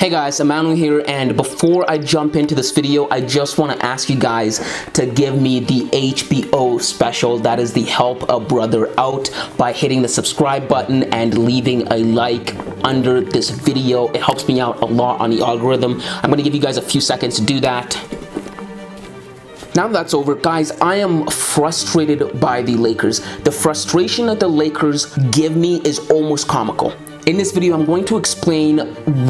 Hey guys, Emmanuel here, and before I jump into this video, I just want to ask you guys to give me the HBO special, that is the help a brother out, by hitting the subscribe button and leaving a like under this video. It helps me out a lot on the algorithm. I'm going to give you guys a few seconds to do that. Now that's over, guys, I am frustrated by the Lakers. The frustration that the Lakers give me is almost comical. In this video, I'm going to explain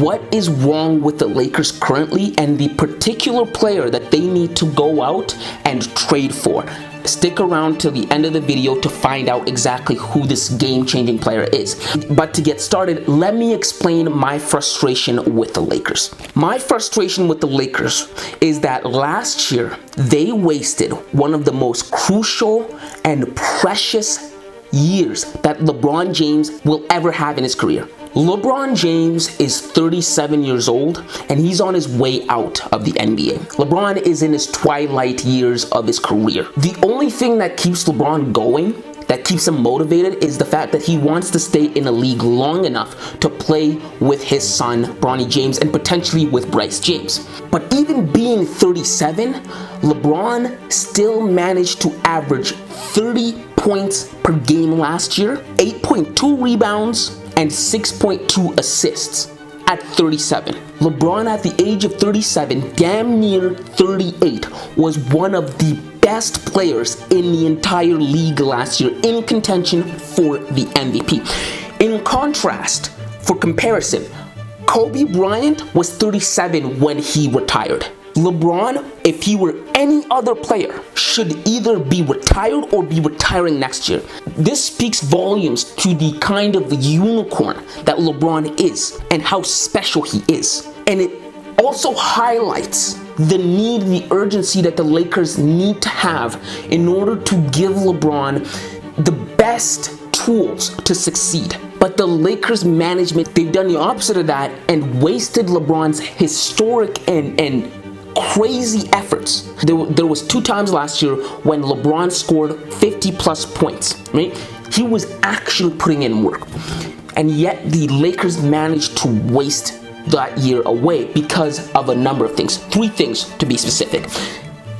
what is wrong with the Lakers currently and the particular player that they need to go out and trade for. Stick around till the end of the video to find out exactly who this game-changing player is. But to get started, let me explain my frustration with the Lakers. My frustration with the Lakers is that last year, they wasted one of the most crucial and precious years that LeBron James will ever have in his career. LeBron James is 37 years old and he's on his way out of the NBA. LeBron is in his twilight years of his career. The only thing that keeps LeBron going, that keeps him motivated, is the fact that he wants to stay in a league long enough to play with his son, Bronny James, and potentially with Bryce James. But even being 37, LeBron still managed to average 30 points per game last year, 8.2 rebounds, and 6.2 assists at 37. LeBron at the age of 37, damn near 38, was one of the best players in the entire league last year, in contention for the MVP. In contrast, for comparison, Kobe Bryant was 37 when he retired. LeBron, if he were any other player, should either be retired or be retiring next year. This speaks volumes to the kind of unicorn that LeBron is and how special he is. And it also highlights the need, the urgency that the Lakers need to have in order to give LeBron the best tools to succeed. But the Lakers management, they've done the opposite of that and wasted LeBron's historic and crazy efforts. There was 2 times last year when LeBron scored 50 plus points, right? He was actually putting in work. And yet the Lakers managed to waste that year away because of a number of things. 3 things to be specific.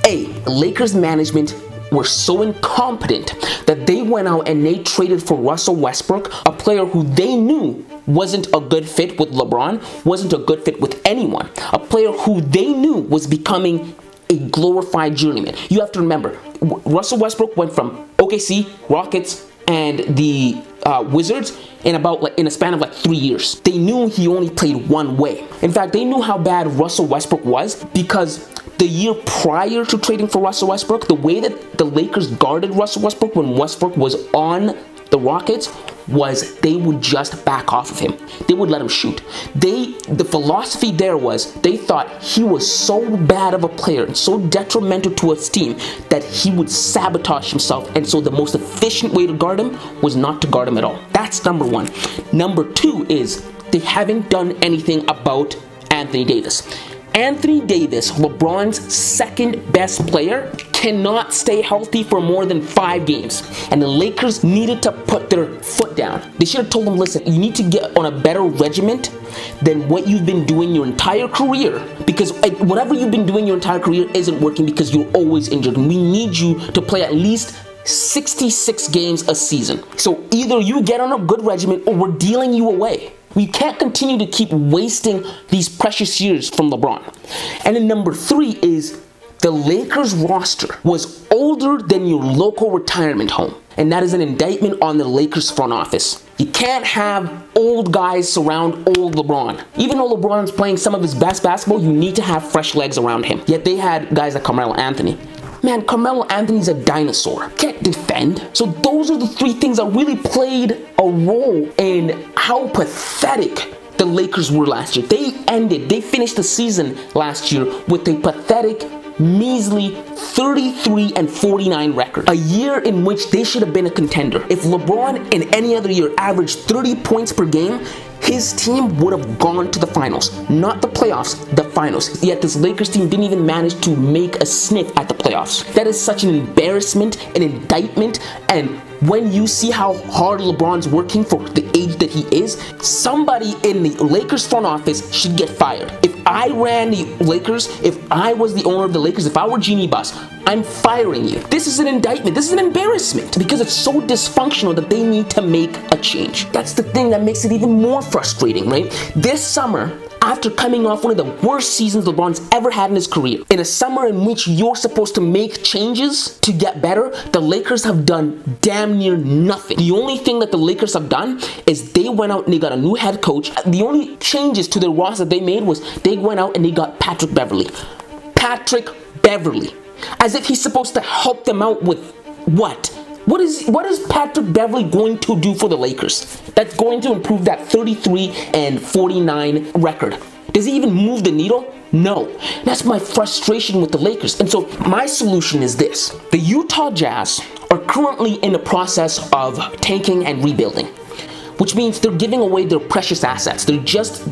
A, Lakers management were so incompetent that they went out and they traded for Russell Westbrook, a player who they knew wasn't a good fit with LeBron, wasn't a good fit with anyone, a player who they knew was becoming a glorified journeyman. You have to remember, Russell Westbrook went from OKC, Rockets, and the Wizards in a span of 3 years. They knew he only played one way. In fact, they knew how bad Russell Westbrook was because the year prior to trading for Russell Westbrook, the way that the Lakers guarded Russell Westbrook when Westbrook was on the Rockets was they would just back off of him. They would let him shoot. The philosophy there was they thought he was so bad of a player and so detrimental to his team that he would sabotage himself, and so the most efficient way to guard him was not to guard him at all. That's number 1. Number 2 is they haven't done anything about Anthony Davis. Anthony Davis, LeBron's second best player, cannot stay healthy for more than 5 games. And the Lakers needed to put their foot down. They should have told him, listen, you need to get on a better regiment than what you've been doing your entire career, because whatever you've been doing your entire career isn't working because you're always injured. And we need you to play at least 66 games a season. So either you get on a good regiment or we're dealing you away. We can't continue to keep wasting these precious years from LeBron. And then number 3 is the Lakers roster was older than your local retirement home. And that is an indictment on the Lakers front office. You can't have old guys surround old LeBron. Even though LeBron's playing some of his best basketball, you need to have fresh legs around him. Yet they had guys like Carmelo Anthony. Man, Carmelo Anthony's a dinosaur. Can't defend. So those are the 3 things that really played a role in how pathetic the Lakers were last year. They finished the season last year with a pathetic, measly 33-49 record. A year in which they should have been a contender. If LeBron in any other year averaged 30 points per game, his team would have gone to the finals. Not the playoffs, the finals. Yet this Lakers team didn't even manage to make a sniff at the playoffs. That is such an embarrassment, an indictment, and when you see how hard LeBron's working for the age that he is, somebody in the Lakers front office should get fired. If I ran the Lakers, if I was the owner of the Lakers, if I were Genie Bus, I'm firing you. This is an indictment. This is an embarrassment because it's so dysfunctional that they need to make a change. That's the thing that makes it even more frustrating, right? This summer, after coming off one of the worst seasons LeBron's ever had in his career, in a summer in which you're supposed to make changes to get better, the Lakers have done damn near nothing. The only thing that the Lakers have done is they went out and they got a new head coach. The only changes to the roster they made was they went out and they got Patrick Beverley. Patrick Beverley. As if he's supposed to help them out with what? What is Patrick Beverley going to do for the Lakers that's going to improve that 33-49 record? Does he even move the needle? No. That's my frustration with the Lakers. And so my solution is this. The Utah Jazz are currently in the process of tanking and rebuilding, which means they're giving away their precious assets. They just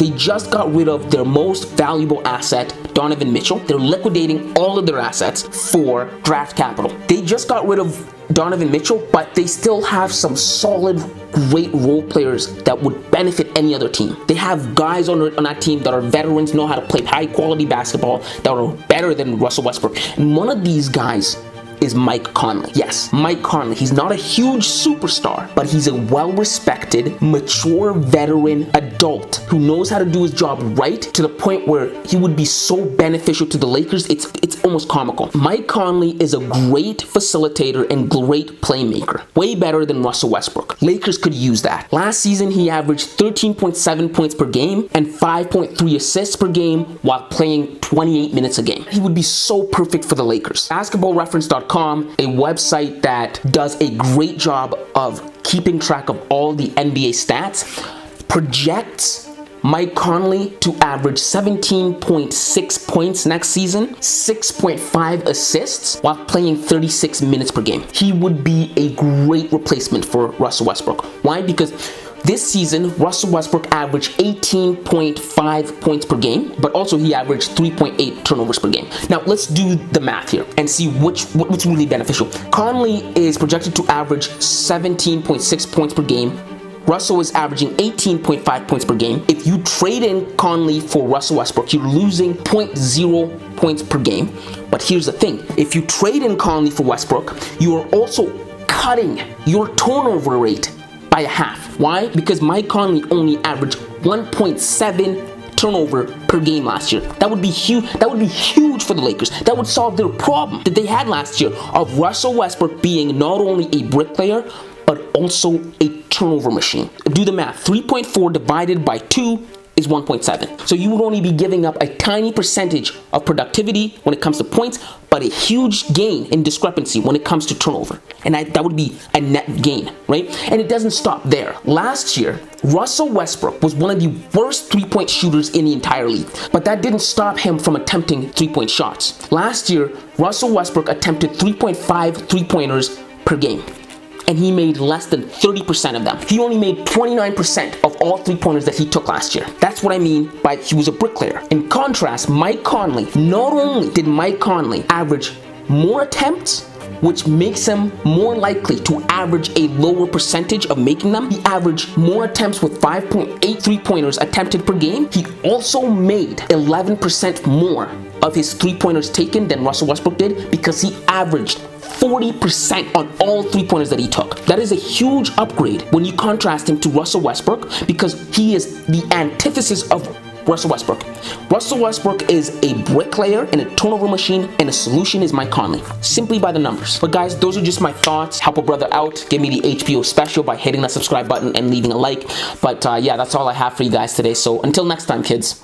got rid of their most valuable asset, Donovan Mitchell. They're liquidating all of their assets for draft capital. They just got rid of Donovan Mitchell, but they still have some solid, great role players that would benefit any other team. They have guys on that team that are veterans, know how to play high quality basketball, that are better than Russell Westbrook. And one of these guys is Mike Conley. Yes, Mike Conley. He's not a huge superstar, but he's a well-respected, mature veteran adult who knows how to do his job right to the point where he would be so beneficial to the Lakers. It's almost comical. Mike Conley is a great facilitator and great playmaker. Way better than Russell Westbrook. Lakers could use that. Last season, he averaged 13.7 points per game and 5.3 assists per game while playing 28 minutes a game. He would be so perfect for the Lakers. BasketballReference.com, a website that does a great job of keeping track of all the NBA stats, projects Mike Conley to average 17.6 points next season, 6.5 assists while playing 36 minutes per game. He would be a great replacement for Russell Westbrook. Why? Because this season, Russell Westbrook averaged 18.5 points per game, but also he averaged 3.8 turnovers per game. Now, let's do the math here and see what's really beneficial. Conley is projected to average 17.6 points per game. Russell is averaging 18.5 points per game. If you trade in Conley for Russell Westbrook, you're losing 0.0 points per game. But here's the thing. If you trade in Conley for Westbrook, you are also cutting your turnover rate by a half. Why? Because Mike Conley only averaged 1.7 turnover per game last year. That would be huge. That would be huge for the Lakers. That would solve their problem that they had last year of Russell Westbrook being not only a bricklayer, but also a turnover machine. Do the math. 3.4 divided by 2 is 1.7. So you would only be giving up a tiny percentage of productivity when it comes to points, but a huge gain in discrepancy when it comes to turnover. And that would be a net gain, right? And it doesn't stop there. Last year, Russell Westbrook was one of the worst three-point shooters in the entire league, but that didn't stop him from attempting three-point shots. Last year, Russell Westbrook attempted 3.5 three-pointers per game, and he made less than 30% of them. He only made 29% of all three-pointers that he took last year. That's what I mean by he was a bricklayer. In contrast, Mike Conley, not only did Mike Conley average more attempts, which makes him more likely to average a lower percentage of making them. He averaged more attempts with 5.8 three-pointers attempted per game. He also made 11% more of his three-pointers taken than Russell Westbrook did because he averaged 40% on all three-pointers that he took. That is a huge upgrade when you contrast him to Russell Westbrook because he is the antithesis of Russell Westbrook. Russell Westbrook is a bricklayer and a turnover machine, and the solution is Mike Conley, simply by the numbers. But guys, those are just my thoughts. Help a brother out. Give me the HBO special by hitting that subscribe button and leaving a like. But yeah, that's all I have for you guys today. So until next time, kids.